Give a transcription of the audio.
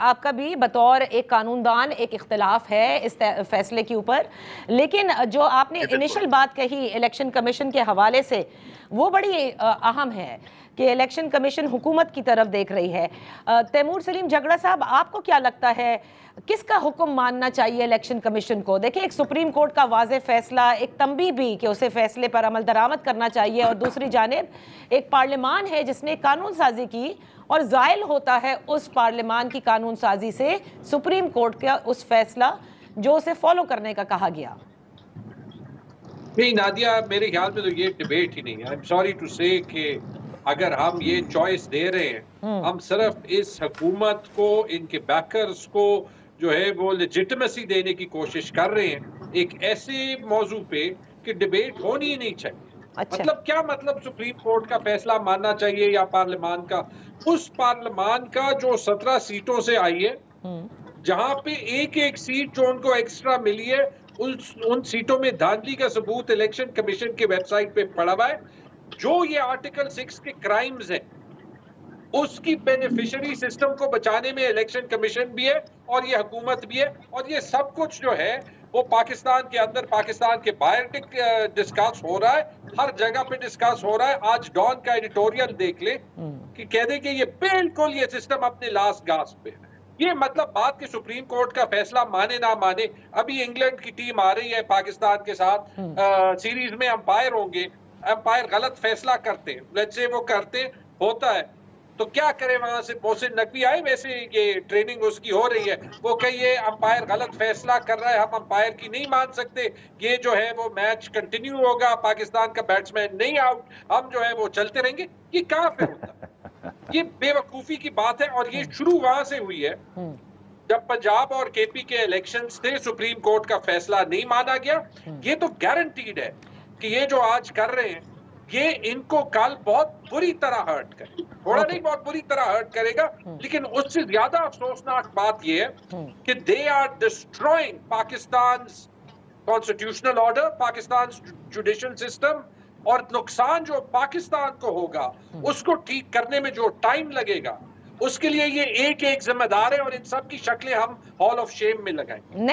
आपका भी बतौर एक कानूनदान एक इख्तिलाफ है इस फैसले के ऊपर, लेकिन जो आपने इनिशियल बात कही इलेक्शन कमीशन के हवाले से वो बड़ी अहम है कि इलेक्शन कमीशन हुकूमत की तरफ देख रही है। तैमूर सलीम झगड़ा साहब, आपको क्या लगता है किसका हुक्म मानना चाहिए इलेक्शन कमीशन को? देखिए, एक सुप्रीम कोर्ट का वाज़ेह फैसला, एक तंबीह भी कि उसे फैसले पर अमल दरामद करना चाहिए, और दूसरी जानिब एक पार्लियामान है जिसने कानून साजी की और ज़ाइल होता है उस पार्लियामान की कानून साजी से सुप्रीम कोर्ट का उस फैसला जो उसे फॉलो करने का कहा गया। नहीं नादिया, मेरे ख्याल में तो ये डिबेट ही नहीं है। आई एम सॉरी टू से कि अगर हम ये चॉइस दे रहे हैं, हम सिर्फ इस हुकूमत को, इनके बैकर्स को जो है वो लेजिटिमेसी देने की कोशिश कर रहे हैं एक ऐसे मौजू पे कि डिबेट होनी ही नहीं चाहिए। अच्छा। मतलब क्या मतलब सुप्रीम कोर्ट का फैसला मानना चाहिए या पार्लियामान का? उस पार्लियामान का जो 17 सीटों से आई है, जहां पे एक एक सीट जो उनको एक्स्ट्रा मिली है, उन सीटों में धांधली का सबूत इलेक्शन कमीशन के वेबसाइट पे पड़ा हुआ है। जो ये आर्टिकल 6 के क्राइम्स हैं, उसकी बेनिफिशियरी सिस्टम को बचाने में इलेक्शन कमीशन भी है और ये हुकूमत भी है, और ये सब कुछ जो है वो पाकिस्तान के अंदर, पाकिस्तान के बाहर डिस्कस हो रहा है, हर जगह पे डिस्कस हो रहा है। आज डॉन का एडिटोरियल देख ले कि कह दे कि ये बिल्कुल ये सिस्टम अपने लास्ट गास्प पे है। ये मतलब बात कि सुप्रीम कोर्ट का फैसला माने ना माने, अभी इंग्लैंड की टीम आ रही है पाकिस्तान के साथ, सीरीज में अंपायर होंगे, अंपायर गलत फैसला करते हैं, लेट्स से वो करते होता है, तो क्या करे? वहां से मोहसिन नकवी आए, वैसे ये ट्रेनिंग उसकी हो रही है, वो कहिए अंपायर गलत फैसला कर रहा है, हम अंपायर की नहीं मान सकते, ये जो है वो मैच कंटिन्यू होगा, पाकिस्तान का बैट्समैन नहीं आउट, हम जो है वो चलते रहेंगे। ये कहां पे होता है? ये बेवकूफी की बात है। और ये शुरू वहां से हुई है जब पंजाब और केपी के इलेक्शंस थे, सुप्रीम कोर्ट का फैसला नहीं माना गया। ये तो गारंटीड है कि ये जो आज कर रहे हैं ये इनको कल बहुत बुरी तरह हर्ट करेगा, थोड़ा नहीं बहुत बुरी तरह हर्ट करेगा। लेकिन उससे ज्यादा अफसोसनाक बात यह है कि they are destroying Pakistan constitutional order, Pakistan judicial system, और नुकसान जो पाकिस्तान को होगा उसको ठीक करने में जो टाइम लगेगा उसके लिए ये एक एक जिम्मेदार है, और इन सब की शक्लें हम हॉल ऑफ शेम में लगाएंगे।